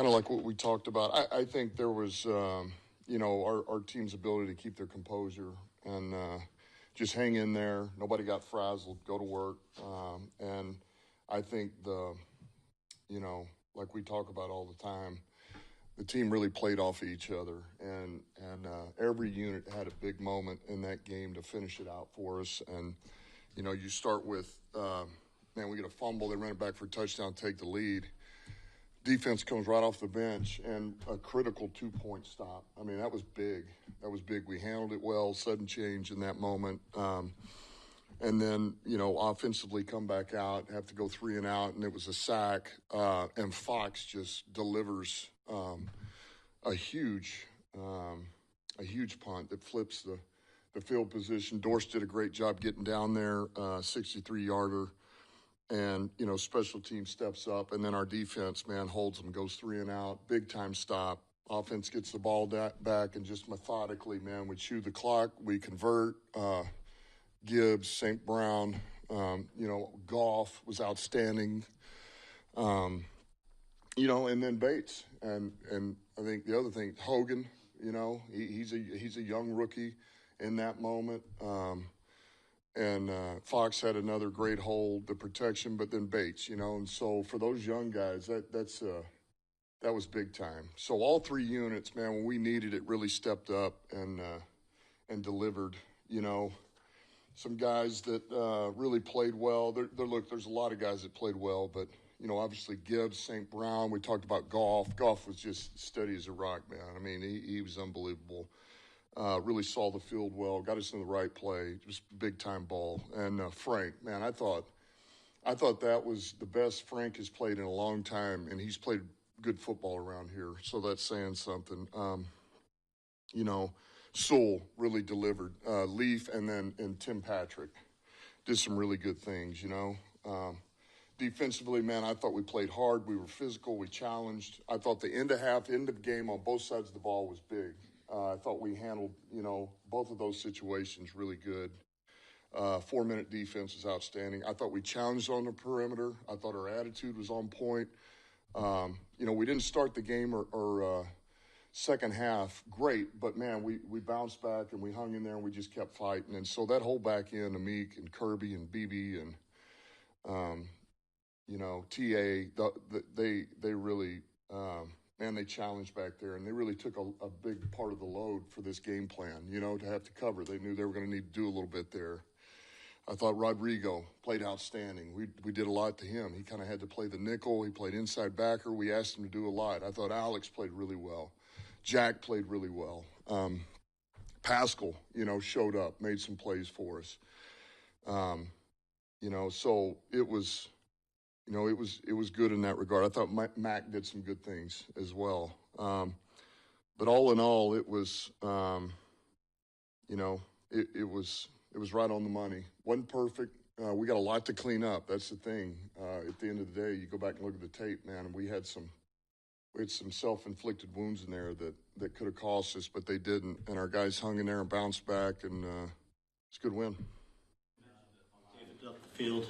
of like what we talked about. I think there was, our team's ability to keep their composure and just hang in there. Nobody got frazzled, go to work. And I think like we talk about all the time, the team really played off of each other. And every unit had a big moment in that game to finish it out for us. And, you start with, we get a fumble, they run it back for a touchdown, take the lead. Defense comes right off the bench and a critical 2-point stop. I mean, that was big. We handled it well, sudden change in that moment. And then, offensively come back out, have to go 3 and out, and it was a sack. And Fox just delivers a huge punt that flips the field position. Dorst did a great job getting down there, 63-yarder. And, special team steps up, and then our defense, holds them, goes 3 and out, big-time stop. Offense gets the ball back, and just methodically, we chew the clock, we convert. Gibbs, St. Brown, Goff was outstanding. And then Bates. And I think the other thing, Hogan, he's a young rookie in that moment. And Fox had another great hold, the protection, but then Bates, And so for those young guys, that was big time. So all 3 units, when we needed it, really stepped up and delivered. Some guys that really played well. There's a lot of guys that played well, but obviously Gibbs, St. Brown. We talked about Goff. Goff was just steady as a rock, man. I mean, he was unbelievable. Really saw the field well, got us in the right play, just big-time ball. And Frank, I thought that was the best Frank has played in a long time, and he's played good football around here, so that's saying something. Sewell really delivered. Leaf and Tim Patrick did some really good things, Defensively, I thought we played hard. We were physical. We challenged. I thought the end of game on both sides of the ball was big. I thought we handled, both of those situations really good. 4-minute defense was outstanding. I thought we challenged on the perimeter. I thought our attitude was on point. We didn't start the game or second half great, but, we bounced back and we hung in there and we just kept fighting. And so that whole back end, Amik and Kirby and BB and, TA, they really they challenged back there, and they really took a big part of the load for this game plan, to have to cover. They knew they were going to need to do a little bit there. I thought Rodrigo played outstanding. We did a lot to him. He kind of had to play the nickel. He played inside backer. We asked him to do a lot. I thought Alex played really well. Jack played really well. Pascal, showed up, made some plays for us. So it was... it was good in that regard. I thought Mac did some good things as well. But all in all, it was, it was right on the money. Wasn't perfect. We got a lot to clean up. That's the thing. At the end of the day, you go back and look at the tape, and we had some self-inflicted wounds in there that could have cost us, but they didn't. And our guys hung in there and bounced back, and it's a good win. David left the field.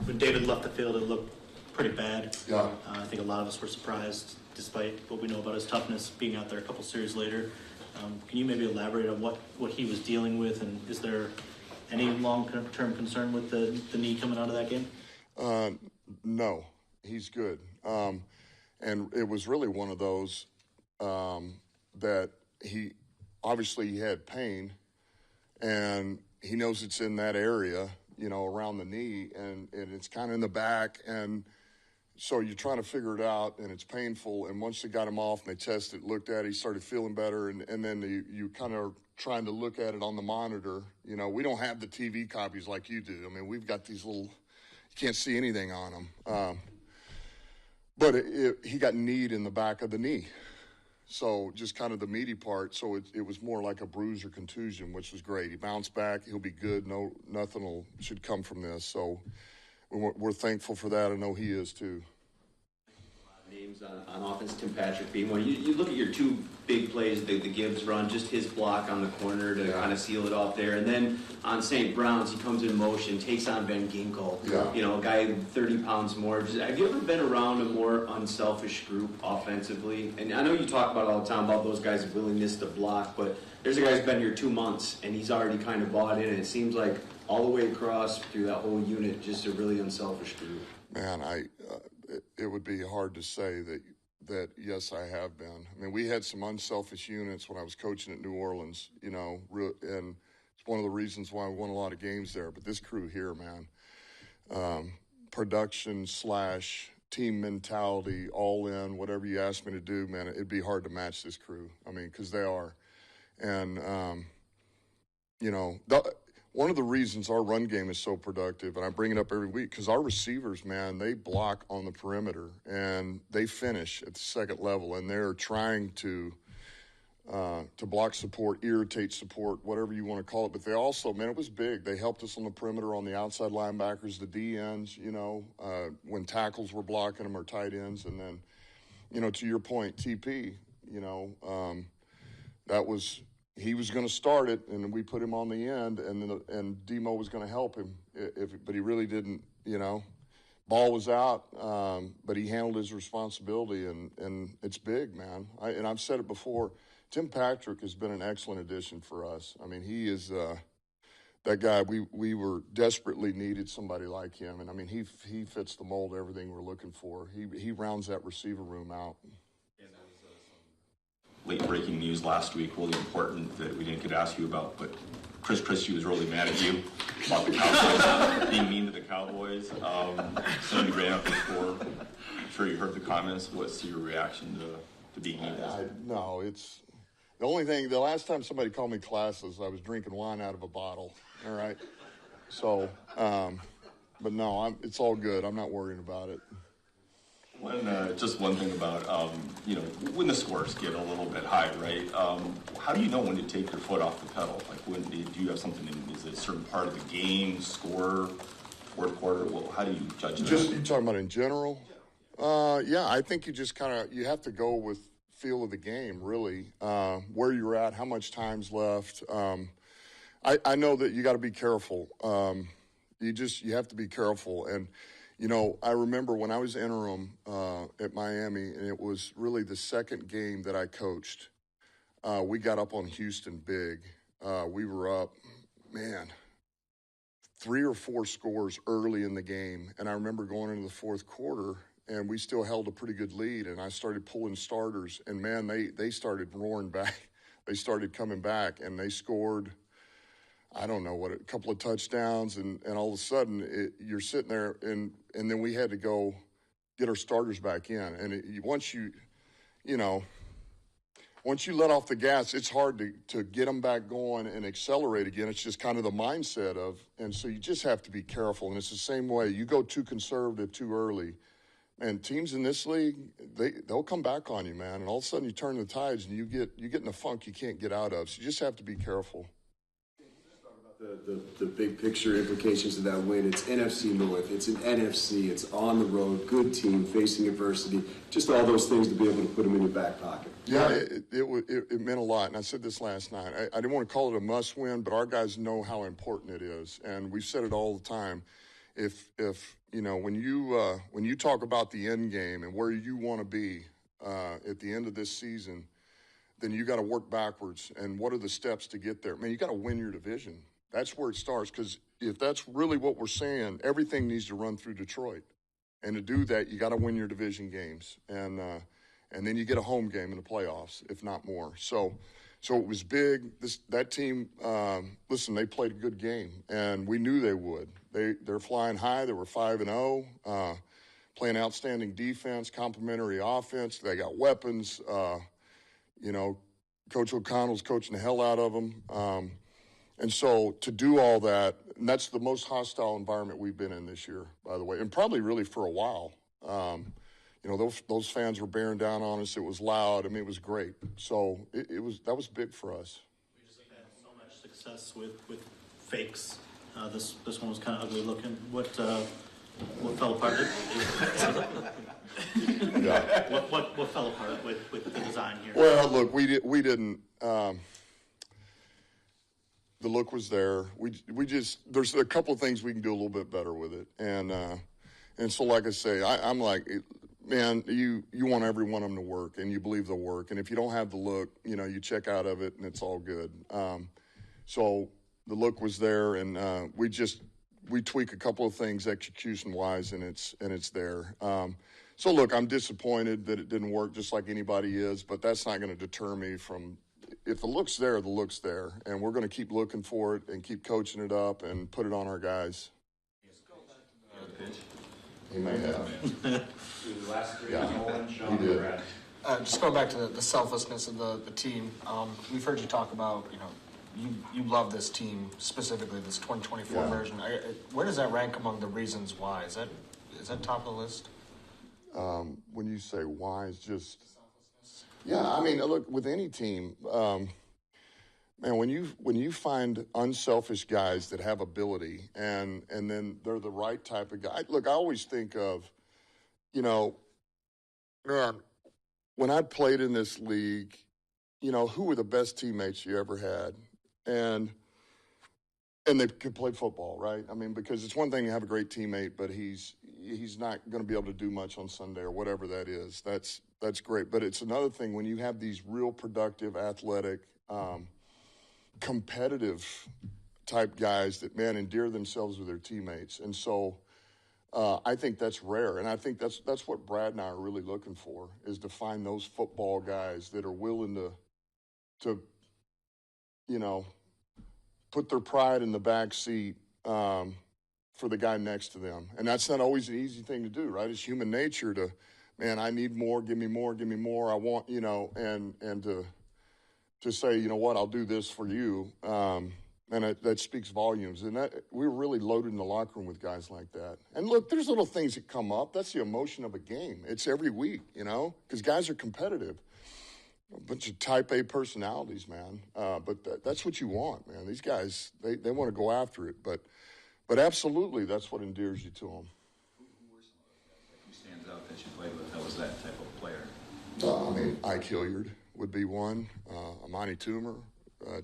When David left the field, it looked pretty bad. Yeah. I think a lot of us were surprised, despite what we know about his toughness, being out there a couple series later. Can you maybe elaborate on what he was dealing with, and is there any long-term concern with the knee coming out of that game? No, he's good. And it was really one of those that he had pain, and he knows it's in that area, around the knee, and it's kind of in the back, and so you're trying to figure it out, and it's painful, and once they got him off and they tested, looked at it, he started feeling better, and then you kind of trying to look at it on the monitor. We don't have the TV copies like you do. I mean, we've got these little, you can't see anything on them. But he got kneed in the back of the knee. So just kind of the meaty part. So it was more like a bruise or contusion, which was great. He bounced back. He'll be good. Nothing should come from this. So we're thankful for that. I know he is too. Names things on offense, Tim Patrick being one. You look at your two big plays, the Gibbs run, just his block on the corner to kind of seal it off there. And then on St. Brown's, he comes in motion, takes on Van Ginkel, a guy 30 pounds more. Have you ever been around a more unselfish group offensively? And I know you talk about all the time about those guys' willingness to block, but there's a guy who's been here 2 months, and he's already kind of bought in, and it seems like all the way across through that whole unit, just a really unselfish group. Man, it would be hard to say that yes, I have been. I mean, we had some unselfish units when I was coaching at New Orleans, and it's one of the reasons why we won a lot of games there. But this crew here, man, production / team mentality, all in, whatever you ask me to do, man, it'd be hard to match this crew. I mean, because they are. And, one of the reasons our run game is so productive, and I bring it up every week, because our receivers, man, they block on the perimeter, and they finish at the second level, and they're trying to block support, irritate support, whatever you want to call it. But they also, man, it was big. They helped us on the perimeter on the outside linebackers, the D ends, when tackles were blocking them or tight ends. And then, to your point, TP, he was going to start it, and we put him on the end, and Demo was going to help him, but he really didn't. Ball was out, but he handled his responsibility, and it's big, man. And I've said it before. Tim Patrick has been an excellent addition for us. I mean, he is that guy. We were desperately needed somebody like him, and I mean, he fits the mold of everything we're looking for. He rounds that receiver room out. Late-breaking news last week, really important that we didn't get to ask you about, but Chris Christie was really mad at you about the Cowboys, being mean to the Cowboys. Somebody ran up the score. I'm sure you heard the comments. What's your reaction to being mean? No, it's the only thing. The last time somebody called me classless, I was drinking wine out of a bottle. All right, so, but no, it's all good. I'm not worrying about it. Just one thing about, when the scores get a little bit high, right? How do you know when to take your foot off the pedal? Like, do you have something is it a certain part of the game, score, fourth quarter? Well, how do you judge that? Just, you talking about in general? Yeah, I think you just you have to go with feel of the game, really. Where you're at, how much time's left. I know that you got to be careful. You have to be careful. And, I remember when I was interim at Miami, and it was really the second game that I coached. We got up on Houston big. We were up, 3 or 4 scores early in the game. And I remember going into the fourth quarter, and we still held a pretty good lead. And I started pulling starters, and, man, they started roaring back. They started coming back, and they scored – I don't know a couple of touchdowns, and all of a sudden you're sitting there, and then we had to go get our starters back in. And once you let off the gas, it's hard to get them back going and accelerate again. It's just kind of the mindset and so you just have to be careful. And it's the same way. You go too conservative too early, and teams in this league, they'll come back on you, man. And all of a sudden you turn the tides, and you get in a funk you can't get out of. So you just have to be careful. The big picture implications of that win. It's NFC North. It's an NFC. It's on the road. Good team facing adversity. Just all those things to be able to put them in your back pocket. Yeah, it meant a lot. And I said this last night. I didn't want to call it a must win, but our guys know how important it is, and we've said it all the time. If when you talk about the end game and where you want to be at the end of this season, then you got to work backwards. And what are the steps to get there? Man, you got to win your division. That's where it starts, because if that's really what we're saying, everything needs to run through Detroit. And to do that, you got to win your division games. And then you get a home game in the playoffs, if not more. So it was big. That team, they played a good game, and we knew they would. They're flying high. They were 5-0, playing outstanding defense, complimentary offense. They got weapons. Coach O'Connell's coaching the hell out of them. And so to do all that, and that's the most hostile environment we've been in this year, by the way, and probably really for a while. Those fans were bearing down on us. It was loud. I mean, it was great. So that was big for us. We just had so much success with fakes. This one was kind of ugly looking. What What fell apart? Yeah. What fell apart with the design here? Well, look, we didn't. The look was there. We just there's a couple of things we can do a little bit better with it, and so like I say, I'm like, man, you want every one of them to work, and you believe they'll work, and if you don't have the look, you check out of it, and it's all good. So the look was there, and we tweak a couple of things execution wise, and it's there. So look, I'm disappointed that it didn't work, just like anybody is, but that's not going to deter me from. If the look's there, the look's there, and we're going to keep looking for it and keep coaching it up and put it on our guys. He may have. The last three, Yeah, Nolan, he Sean, did. Brad. Just going back to the selflessness of the team, we've heard you talk about, you love this team, specifically this 2024 Yeah. version. Where does that rank among the reasons why? Is that top of the list? When you say why, it's just. Yeah, I mean, look, with any team, man, when you find unselfish guys that have ability and then they're the right type of guy. Look, I always think of, man, when I played in this league, who were the best teammates you ever had? And they could play football, right? I mean, because it's one thing to have a great teammate, but he's not going to be able to do much on Sunday or whatever that is. That's great. But it's another thing when you have these real productive, athletic, competitive type guys that, man, endear themselves with their teammates. And so I think that's rare. And I think that's what Brad and I are really looking for, is to find those football guys that are willing to put their pride in the back seat for the guy next to them. And that's not always an easy thing to do, right? It's human nature to, man, I need more, give me more, give me more. I want, and to say, you know what, I'll do this for you. And that speaks volumes. And we're really loaded in the locker room with guys like that. And look, there's little things that come up. That's the emotion of a game. It's every week, because guys are competitive. A bunch of type A personalities, man. But that's what you want, man. These guys, they want to go after it. But absolutely, that's what endears you to them. Who were some of those guys? Like, who stands out that you played with that was that type of player? Ike Hilliard would be one. Amani Toomer,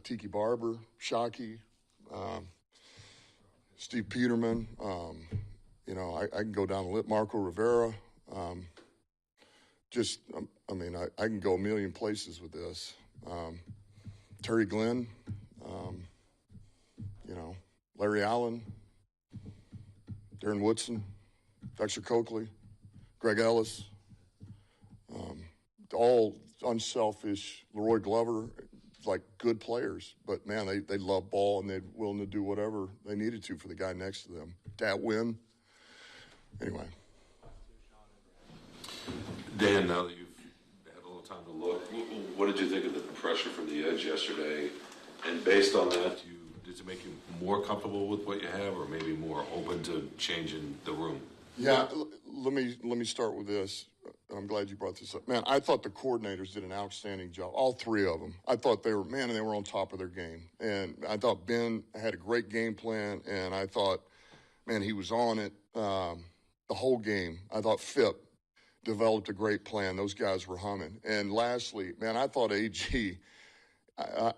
Tiki Barber, Shockey, Steve Peterman. I can go down the list. Marco Rivera. I can go a million places with this. Terry Glenn, Larry Allen, Darren Woodson, Dexter Coakley, Greg Ellis, all unselfish. Leroy Glover, like good players, but man, they love ball and they're willing to do whatever they needed to for the guy next to them. Dat win. Anyway. Dan, now that you've had a little time to look, what did you think of the pressure from the edge yesterday? And based on that, does it make you more comfortable with what you have, or maybe more open to changing the room? Yeah, let me start with this. I'm glad you brought this up. Man, I thought the coordinators did an outstanding job, all three of them. I thought they were on top of their game. And I thought Ben had a great game plan, and I thought, man, he was on it the whole game. I thought Phipp developed a great plan. Those guys were humming. And lastly, man, I thought AG,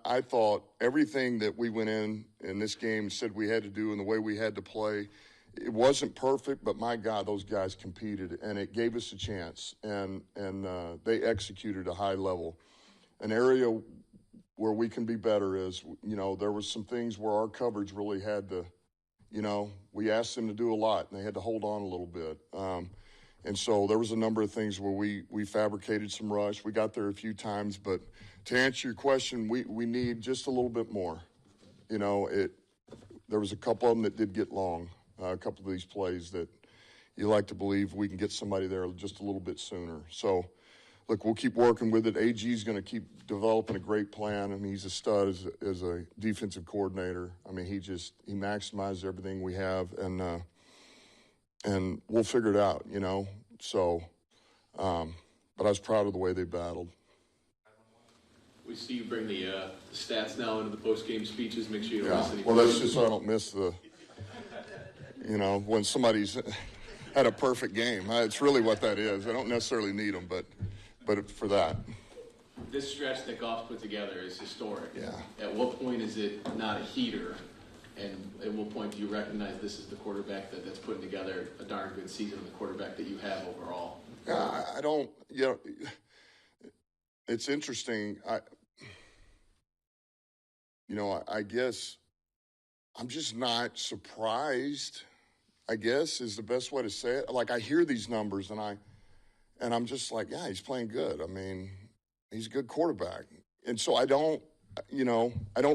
I thought everything that we went in this game said we had to do and the way we had to play, it wasn't perfect, but my God, those guys competed, and it gave us a chance. And they executed a high level. An area where we can be better is, there was some things where our coverage really had to, we asked them to do a lot, and they had to hold on a little bit. And so there was a number of things where we fabricated some rush. We got there a few times, but to answer your question, we need just a little bit more. There was a couple of them that did get long, a couple of these plays that you like to believe we can get somebody there just a little bit sooner. So, look, we'll keep working with it. AG's going to keep developing a great plan. I mean, he's a stud as a defensive coordinator. I mean, he maximizes everything we have, and we'll figure it out, So, but I was proud of the way they battled. We see you bring the stats now into the post-game speeches. Make sure you don't miss any. Well, that's just so I don't miss when somebody's had a perfect game. It's really what that is. I don't necessarily need him, but for that. This stretch that Goff's put together is historic. Yeah. At what point is it not a heater? And at what point do you recognize this is the quarterback that's putting together a darn good season, the quarterback that you have overall? I don't, it's interesting. I guess I'm just not surprised, I guess, is the best way to say it. Like, I hear these numbers and I'm just like, yeah, he's playing good. I mean, he's a good quarterback. And so I don't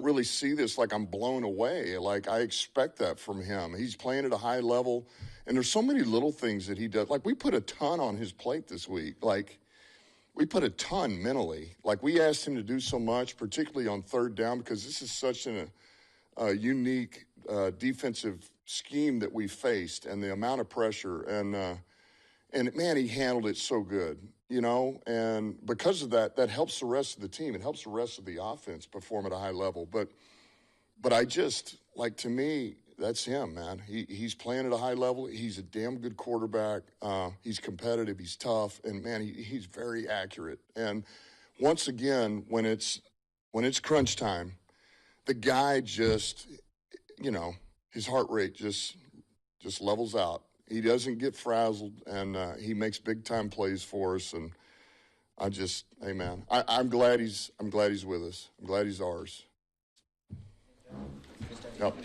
really see this like I'm blown away. Like, I expect that from him. He's playing at a high level, and there's so many little things that he does. Like, we put a ton on his plate this week. Like, we put a ton mentally. Like, we asked him to do so much, particularly on third down, because this is such a unique defensive scheme that we faced, and the amount of pressure. And man, he handled it so good, and because of that, that helps the rest of the team. It helps the rest of the offense perform at a high level. But I just, like, to me, that's him, man. He's playing at a high level. He's a damn good quarterback. He's competitive. He's tough. And, man, he's very accurate. And once again, when it's crunch time, the guy just, his heart rate just levels out. He doesn't get frazzled, and he makes big-time plays for us. And hey, man, I'm glad he's with us. I'm glad he's ours. Yep.